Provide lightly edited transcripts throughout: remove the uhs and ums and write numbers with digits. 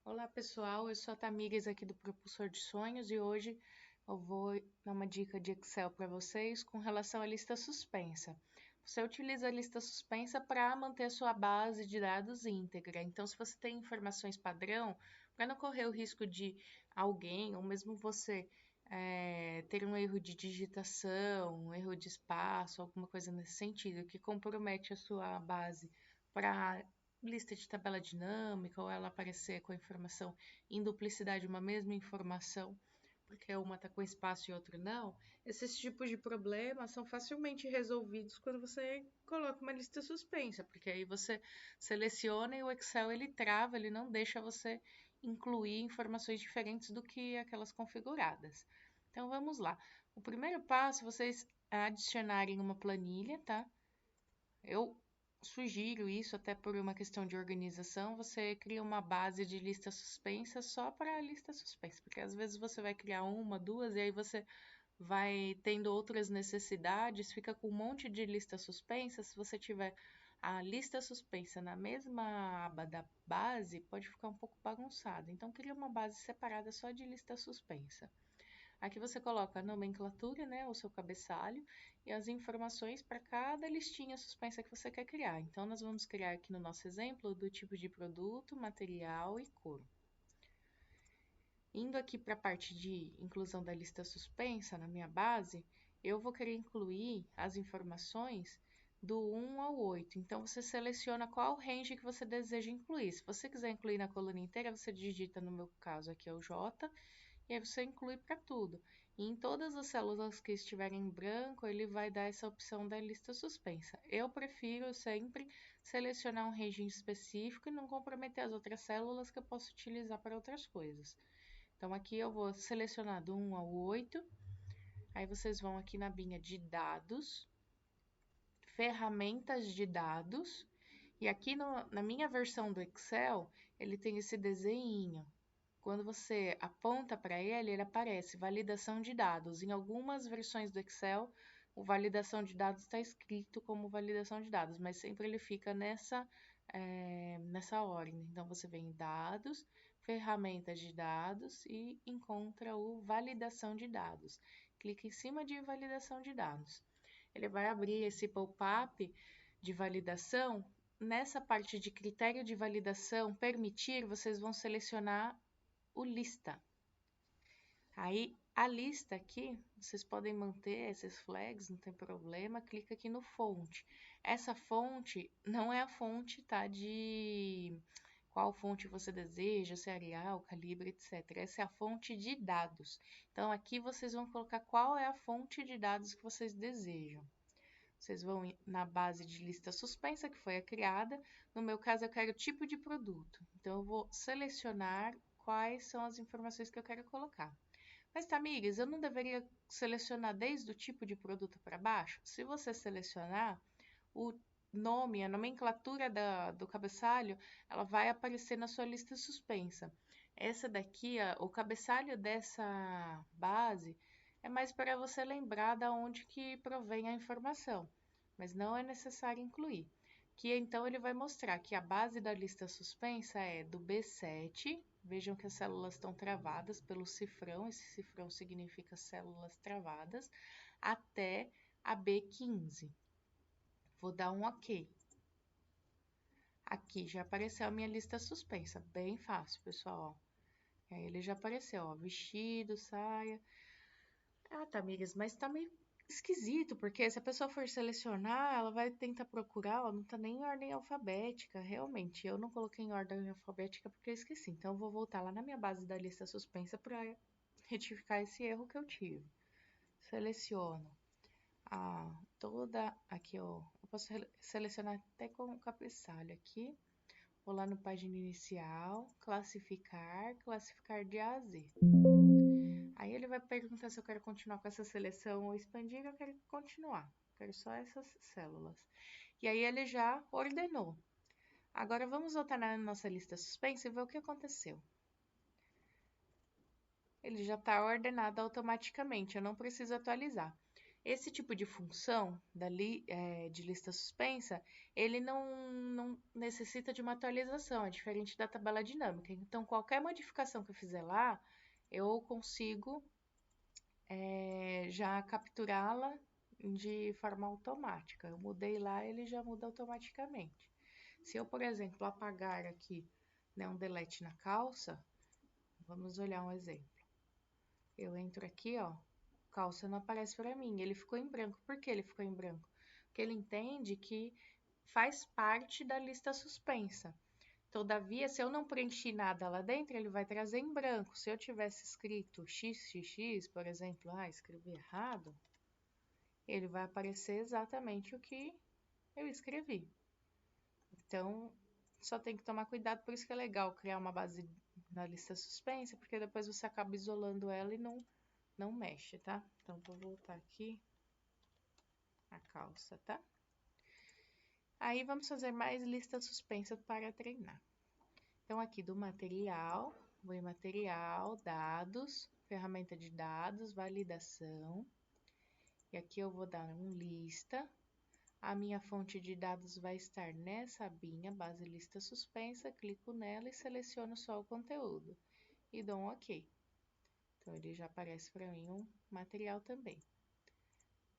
Olá pessoal, eu sou a Tamires aqui do Propulsor de Sonhos e hoje eu vou dar uma dica de Excel para vocês com relação à lista suspensa. Você utiliza a lista suspensa para manter a sua base de dados íntegra. Então, se você tem informações padrão, para não correr o risco de alguém ou mesmo você ter um erro de digitação, um erro de espaço, alguma coisa nesse sentido que compromete a sua base para lista de tabela dinâmica ou ela aparecer com a informação em duplicidade, uma mesma informação, porque uma está com espaço e outra não, esses tipos de problemas são facilmente resolvidos quando você coloca uma lista suspensa, porque aí você seleciona e o Excel ele trava, ele não deixa você incluir informações diferentes do que aquelas configuradas. Então vamos lá. O primeiro passo é vocês adicionarem uma planilha, tá? Eu sugiro isso até por uma questão de organização. Você cria uma base de lista suspensa só para a lista suspensa, porque às vezes você vai criar uma, duas, e aí você vai tendo outras necessidades, fica com um monte de lista suspensa. Se você tiver a lista suspensa na mesma aba da base, pode ficar um pouco bagunçado. Então, cria uma base separada só de lista suspensa. Aqui você coloca a nomenclatura, né, o seu cabeçalho e as informações para cada listinha suspensa que você quer criar. Então, nós vamos criar aqui no nosso exemplo do tipo de produto, material e cor. Indo aqui para a parte de inclusão da lista suspensa na minha base, eu vou querer incluir as informações do 1 ao 8. Então, você seleciona qual range que você deseja incluir. Se você quiser incluir na coluna inteira, você digita, no meu caso aqui é o J, e aí você inclui para tudo. E em todas as células que estiverem em branco, ele vai dar essa opção da lista suspensa. Eu prefiro sempre selecionar um regime específico e não comprometer as outras células que eu posso utilizar para outras coisas. Então, aqui eu vou selecionar do 1 ao 8. Aí vocês vão aqui na abinha de dados, ferramentas de dados. E aqui na minha versão do Excel, ele tem esse desenho. Quando você aponta para ele, ele aparece validação de dados. Em algumas versões do Excel, o validação de dados está escrito como validação de dados, mas sempre ele fica nessa ordem. Então, você vem em dados, ferramentas de dados e encontra o validação de dados. Clica em cima de validação de dados. Ele vai abrir esse pop-up de validação. Nessa parte de critério de validação, permitir, vocês vão selecionar o lista. Aí, a lista aqui, vocês podem manter esses flags, não tem problema, clica aqui no fonte. Essa fonte não é a fonte, tá, de qual fonte você deseja, se é Arial, Calibre, etc. Essa é a fonte de dados. Então, aqui vocês vão colocar qual é a fonte de dados que vocês desejam. Vocês vão na base de lista suspensa, que foi a criada. No meu caso, eu quero tipo de produto. Então, eu vou selecionar quais são as informações que eu quero colocar. Mas, Tamires, eu não deveria selecionar desde o tipo de produto para baixo? Se você selecionar, o nome, a nomenclatura do cabeçalho, ela vai aparecer na sua lista suspensa. Essa daqui, o cabeçalho dessa base, é mais para você lembrar da onde que provém a informação, mas não é necessário incluir. Que então ele vai mostrar que a base da lista suspensa é do B7. Vejam que as células estão travadas pelo cifrão, esse cifrão significa células travadas, até a B15. Vou dar um OK. Aqui já apareceu a minha lista suspensa, bem fácil, pessoal. Aí ele já apareceu, ó, vestido, saia. Ah, tá, amigas, mas tá meio esquisito, porque se a pessoa for selecionar, ela vai tentar procurar, ó, não tá nem em ordem alfabética. Realmente, eu não coloquei em ordem alfabética porque eu esqueci. Então, eu vou voltar lá na minha base da lista suspensa para retificar esse erro que eu tive. Seleciono aqui, ó. Eu posso selecionar até com o cabeçalho aqui. Vou lá no página inicial, classificar de A a Z. Aí ele vai perguntar se eu quero continuar com essa seleção ou expandir, eu quero continuar. Quero só essas células. E aí ele já ordenou. Agora vamos voltar na nossa lista suspensa e ver o que aconteceu. Ele já está ordenado automaticamente, eu não preciso atualizar. Esse tipo de função de lista suspensa, ele não necessita de uma atualização, é diferente da tabela dinâmica. Então, qualquer modificação que eu fizer lá, eu consigo já capturá-la de forma automática. Eu mudei lá, ele já muda automaticamente. Se eu, por exemplo, apagar aqui, né, um delete na calça, vamos olhar um exemplo. Eu entro aqui, ó, calça não aparece para mim, ele ficou em branco. Por que ele ficou em branco? Porque ele entende que faz parte da lista suspensa. Todavia, se eu não preenchi nada lá dentro, ele vai trazer em branco. Se eu tivesse escrito XXX, por exemplo, escrevi errado, ele vai aparecer exatamente o que eu escrevi. Então, só tem que tomar cuidado, por isso que é legal criar uma base na lista suspensa, porque depois você acaba isolando ela e não mexe, tá? Então, vou voltar aqui a calça, tá? Aí, vamos fazer mais lista suspensa para treinar. Então, aqui do material, vou em material, dados, ferramenta de dados, validação. E aqui eu vou dar um lista. A minha fonte de dados vai estar nessa abinha, base lista suspensa, clico nela e seleciono só o conteúdo. E dou um OK. Então, ele já aparece para mim um material também.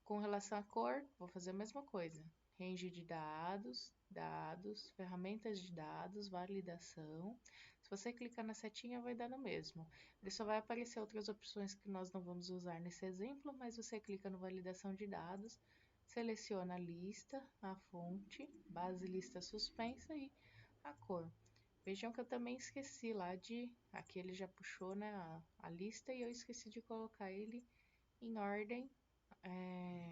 Com relação à cor, vou fazer a mesma coisa. Range de dados, dados, ferramentas de dados, validação. Se você clicar na setinha, vai dar no mesmo. Ele só vai aparecer outras opções que nós não vamos usar nesse exemplo, mas você clica no validação de dados, seleciona a lista, a fonte, base lista suspensa e a cor. Vejam que eu também esqueci lá aqui ele já puxou, né, a lista e eu esqueci de colocar ele em ordem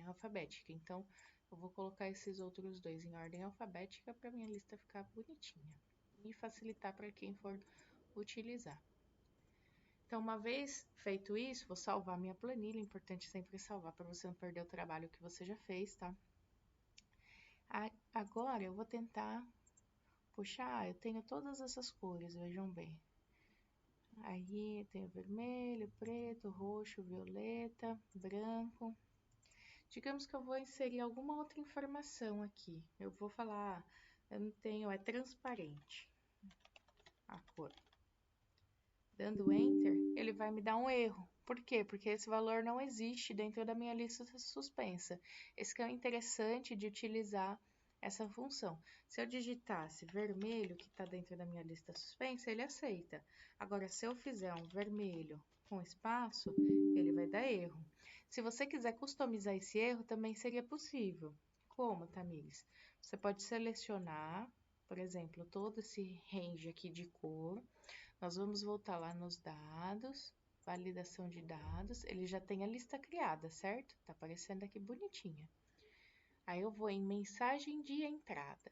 alfabética. Então, eu vou colocar esses outros dois em ordem alfabética para minha lista ficar bonitinha e facilitar para quem for utilizar. Então, uma vez feito isso, vou salvar minha planilha. É importante sempre salvar para você não perder o trabalho que você já fez, tá? Agora, eu vou tentar puxar. Eu tenho todas essas cores, vejam bem. Aí, tem vermelho, preto, roxo, violeta, branco. Digamos que eu vou inserir alguma outra informação aqui. Eu vou falar, eu não tenho, é transparente a cor. Dando Enter, ele vai me dar um erro. Por quê? Porque esse valor não existe dentro da minha lista suspensa. Esse que é o interessante de utilizar essa função. Se eu digitasse vermelho, que está dentro da minha lista suspensa, ele aceita. Agora, se eu fizer um vermelho com espaço, ele vai dar erro. Se você quiser customizar esse erro, também seria possível. Como, Tamires? Você pode selecionar, por exemplo, todo esse range aqui de cor. Nós vamos voltar lá nos dados, validação de dados. Ele já tem a lista criada, certo? Tá aparecendo aqui bonitinha. Aí eu vou em mensagem de entrada.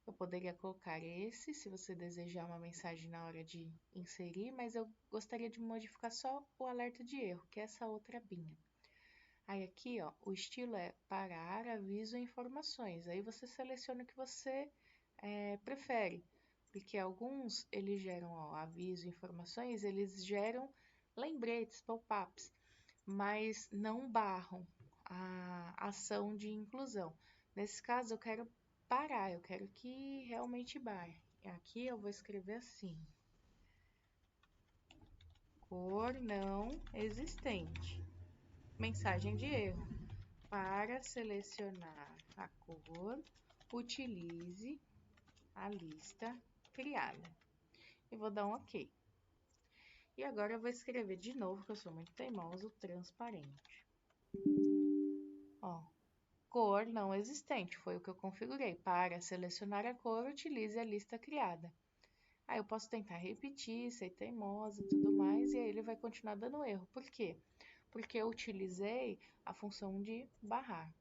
Eu poderia colocar esse, se você desejar uma mensagem na hora de inserir, mas eu gostaria de modificar só o alerta de erro, que é essa outra abinha. Aí aqui, ó, o estilo é parar, aviso e informações. Aí você seleciona o que você prefere, porque alguns eles geram, ó, aviso, informações, eles geram lembretes, pop-ups, mas não barram a ação de inclusão. Nesse caso, eu quero parar, eu quero que realmente barre. Aqui eu vou escrever assim: cor não existente. Mensagem de erro. Para selecionar a cor, utilize a lista criada. E vou dar um OK. E agora eu vou escrever de novo, que eu sou muito teimoso, transparente. Ó, cor não existente, foi o que eu configurei. Para selecionar a cor, utilize a lista criada. Aí eu posso tentar repetir, ser teimosa e tudo mais, e aí ele vai continuar dando erro. Por quê? Porque eu utilizei a função de barrar.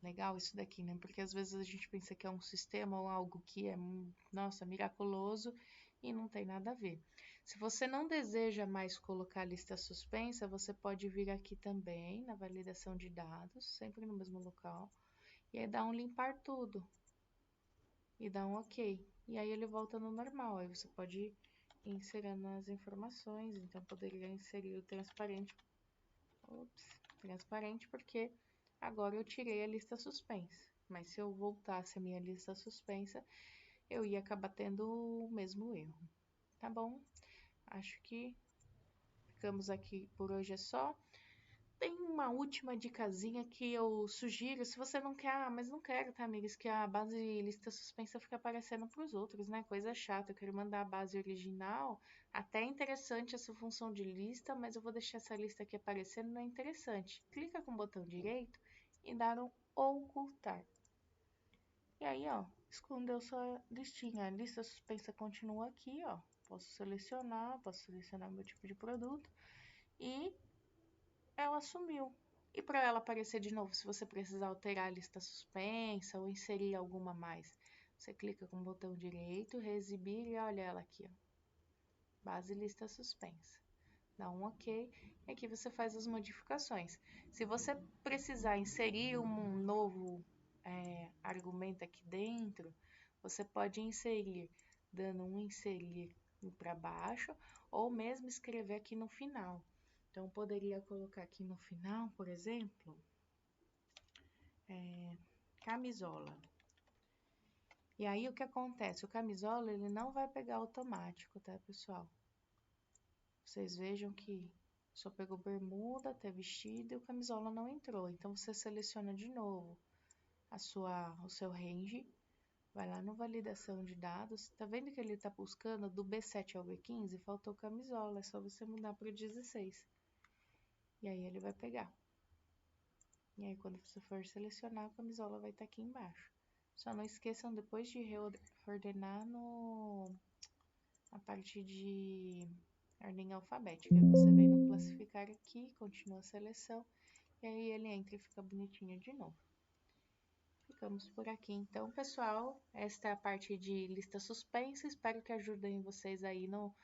Legal isso daqui, né? Porque às vezes a gente pensa que é um sistema ou algo que é, nossa, miraculoso e não tem nada a ver. Se você não deseja mais colocar a lista suspensa, você pode vir aqui também na validação de dados, sempre no mesmo local, e aí dar um limpar tudo e dar um OK. E aí ele volta no normal. Aí você pode ir inserindo as informações, então poderia inserir o transparente transparente, porque agora eu tirei a lista suspensa. Mas se eu voltasse a minha lista suspensa, eu ia acabar tendo o mesmo erro. Tá bom? Acho que ficamos aqui por hoje é só. Tem uma última dicasinha que eu sugiro, se você não quer, mas não quero, tá, amigas, que a base lista suspensa fica aparecendo para os outros, né? Coisa chata, eu quero mandar a base original. Até é interessante essa função de lista, mas eu vou deixar essa lista aqui aparecendo, não é interessante. Clica com o botão direito e dar um ocultar. E aí, ó, escondeu sua listinha. A lista suspensa continua aqui, ó. Posso selecionar meu tipo de produto e ela sumiu. E para ela aparecer de novo, se você precisar alterar a lista suspensa ou inserir alguma a mais, você clica com o botão direito, reexibir e olha ela aqui, ó. Base lista suspensa. Dá um OK e aqui você faz as modificações. Se você precisar inserir um novo argumento aqui dentro, você pode inserir, dando um inserir para baixo, ou mesmo escrever aqui no final. Então, poderia colocar aqui no final, por exemplo, camisola. E aí, o que acontece? O camisola, ele não vai pegar automático, tá, pessoal? Vocês vejam que só pegou bermuda até vestido e o camisola não entrou. Então, você seleciona de novo o seu range, vai lá no validação de dados. Tá vendo que ele tá buscando do B7 ao B15? Faltou camisola, é só você mudar para o 16. E aí, ele vai pegar. E aí, quando você for selecionar, a camisola vai estar aqui embaixo. Só não esqueçam depois de reordenar a parte de ordem alfabética. Você vem no classificar aqui, continua a seleção, e aí ele entra e fica bonitinho de novo. Ficamos por aqui então, pessoal. Esta é a parte de lista suspensa. Espero que ajudem vocês aí no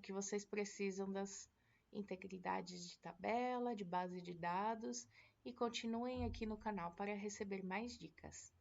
que vocês precisam das integridades de tabela, de base de dados. E continuem aqui no canal para receber mais dicas.